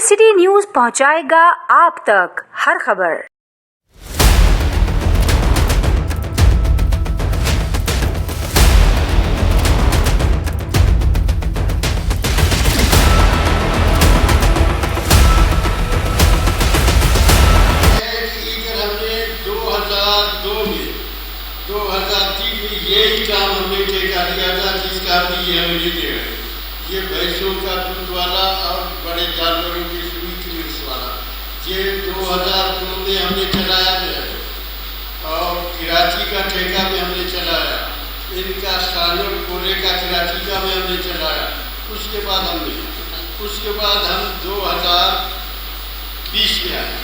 City news पहुंचाएगा आप तक हर खबर। यही काम हमने ठेका लिया था, जिसका भी ये हमें दे रहे। ये भैंसों का दूध वाला और बड़े जानवरों की सुई क्लिनिक्स वाला, ये 2002 में हमने चलाया है और कराची का ठेका में हमने चलाया। इनका सालों कोले का कराची का में हमने चलाया। उसके बाद हम 2020 में आए,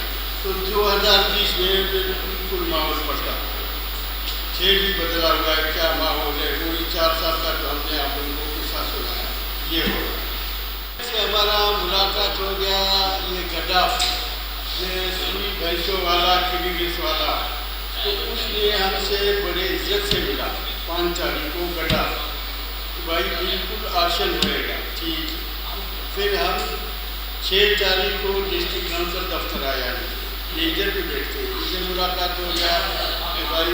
तो 2020 में बिल्कुल माहौल पड़ता, खेल भी बदला हुआ है। क्या माहौल है, कोई 4 साल तक हमने आप लोगों को किस्सा सुनाया। ये हो से हमारा मुलाकात हो गया। ये गड्डाफ, ये सुनी भैंसों वाला, क्लिनिक्स वाला, तो उसने हमसे बड़े इज्जत से मिला 5 तारीख को गड्डाफ, तो भाई बिल्कुल एक्शन होएगा, ठीक। फिर हम 6 तारीख को डिस्ट्रिक्ट काउंसिल दफ्तर आया, इधर भी बैठते, इधर मुलाकात हो गया कि भाई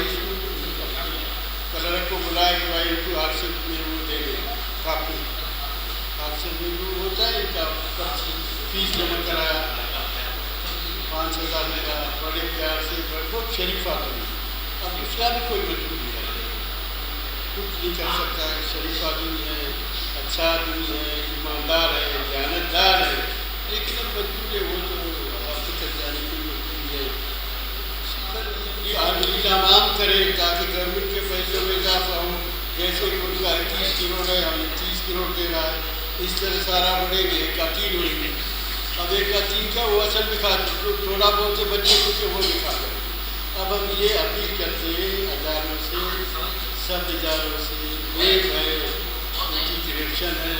कलर को बुलाया कि भाई इनको आक्सीजन में वो दे दें, काफ़ी आक्सीजन में वो होता है। इनका फीस जमा कराया 5,000 का, बड़े प्यार से, बहुत शरीफ आदमी। अब उसका भी कोई मजबूरी है, कुछ नहीं कर सकता है। शरीफ आदमी है, अच्छा आदमी है, ईमानदार है, जानतदार है, लेकिन अब मजबूरी है, वो तो आपको चल जाने की मजबूरी है। इंतजाम करे ताकि गवर्नमेंट के पैसों में इजाफा हो। जैसे कि उनका 21 करोड़ है, हमें 30 करोड़ दे रहा है, इस तरह सारा बढ़ेंगे। 1 का 3 होंगे, अब 1 का 3 क्या वो असल दिखा, जो थोड़ा बहुत से बच्चे कुछ वो दिखा दें। अब हम ये अपील करते हैं हजारों से, सब इदारों से, एक है उनकी डायरेक्शन है,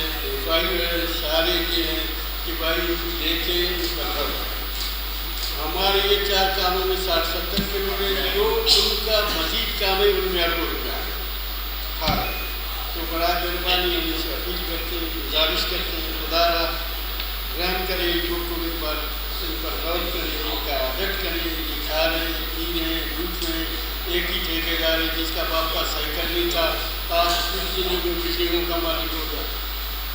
FIU है, सारे के हैं कि भाई देखें मतलब हमारे ये 4 कामों में 60-70 करोड़ है, जो उनका मजीद काम है उनमें अरबों रुपया है। हाँ, तो बड़ा मेहरबानी हम इसे अपील करते हैं, गुजारिश करते हैं, खुदा रहम करे, जो कोई बार इन पर गौर करें, इनका ऑडिट करें। ये खा रहे हैं, पी रहे हैं, लूट रहे हैं। एक ही ठेकेदार है जिसका बाप का साइकिल नहीं था, आज कुछ दिनों में बिल्डिंगों का मालिक हो गया।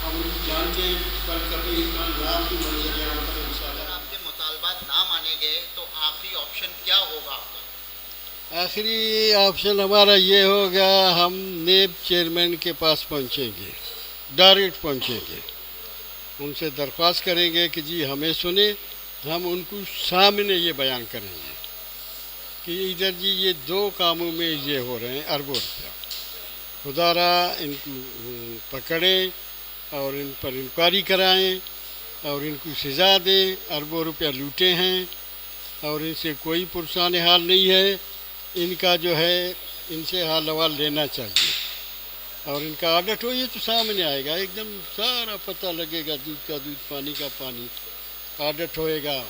हम उनको जानते हैं, पर कभी इनका नाम भी मंजर यहाँ पर इंशाल्लाह ना माने गए तो आखिरी ऑप्शन क्या होगा आपका? आखिरी ऑप्शन हमारा ये होगा, हम नेब चेयरमैन के पास पहुंचेंगे, डायरेक्ट पहुंचेंगे, उनसे दरख्वास्त करेंगे कि जी हमें सुने। हम उनको सामने ये बयान करेंगे कि इधर जी ये 2 कामों में ये हो रहे हैं अरबों रुपया, खुदारा इनको पकड़ें और इन पर इंक्वायरी कराएं और इनको सज़ा दें। अरबों रुपया लूटे हैं और इनसे कोई पुरसान हाल नहीं है। इनका जो है इनसे हाल अहवाल लेना चाहिए और इनका ऑडिट हो, ये तो सामने आएगा, एकदम सारा पता लगेगा। दूध का दूध, पानी का पानी, ऑडिट होएगा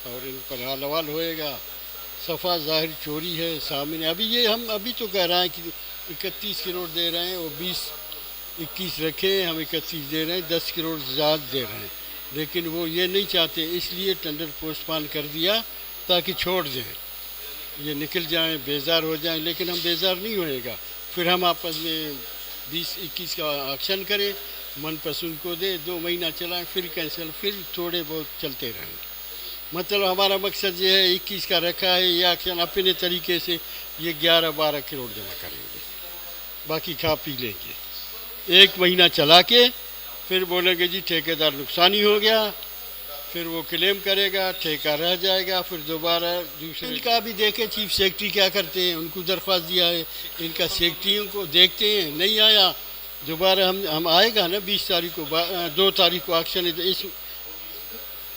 और इन पर हाल अहवाल होएगा। सफ़ा ज़ाहिर चोरी है सामने। अभी ये हम अभी तो कह रहे हैं कि 31 करोड़ दे रहे हैं, वो 20-21 रखे, हम 31 दे रहे हैं, 10 करोड़ ज़्यादा दे रहे हैं, लेकिन वो ये नहीं चाहते, इसलिए टेंडर पोस्टपोन कर दिया ताकि छोड़ दें, ये निकल जाएं, बेजार हो जाएं। लेकिन हम बेजार नहीं होएगा, फिर हम आपस में 20-21 का ऑक्शन करें, मनपसंद को दे, 2 महीना चलाएं, फिर कैंसिल, फिर थोड़े बहुत चलते रहें। मतलब हमारा मकसद ये है, 21 का रखा है, ये ऑक्शन अपने तरीके से ये 11-12 करोड़ जमा करेंगे, बाकी खा पी लेंगे। 1 महीना चला के फिर बोलेंगे जी ठेकेदार नुकसानी हो गया, फिर वो क्लेम करेगा, ठेका रह जाएगा, फिर दोबारा दूसरे। इनका भी देखें चीफ सेक्रेटरी क्या करते हैं, उनको दरख्वास्त दिया है, इनका सेक्रेटरियों को देखते हैं, नहीं आया दोबारा हम आएगा ना 20 तारीख को, 2 तारीख को ऑक्शन है, तो इस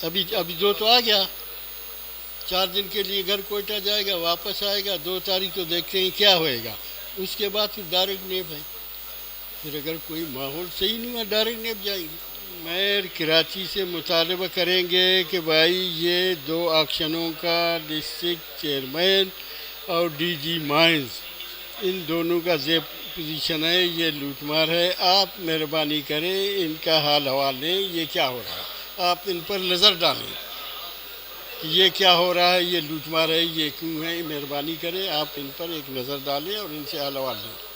अभी 2 तो आ गया, 4 दिन के लिए घर कोयटा जाएगा, वापस आएगा, 2 तारीख को देखते हैं क्या होएगा। उसके बाद फिर डायरेक्ट नेब है, फिर अगर कोई माहौल सही नहीं हुआ डायरेक्ट नेब जाएंगे। मेयर कराची से मुतालबा करेंगे कि भाई ये 2 ऑक्शनों का डिस्ट्रिक्ट चेयरमैन और DG माइंस, इन दोनों का जेब पोजीशन है, ये लूटमार है, आप मेहरबानी करें इनका हाल हवाल लें, ये क्या हो रहा है। آپ ان پر نظر ڈالیں کہ یہ کیا ہو رہا ہے، یہ لوٹ مار ہے، یہ کیوں ہے، مہربانی کریں آپ ان پر ایک نظر ڈالیں اور ان سے احوال لیں۔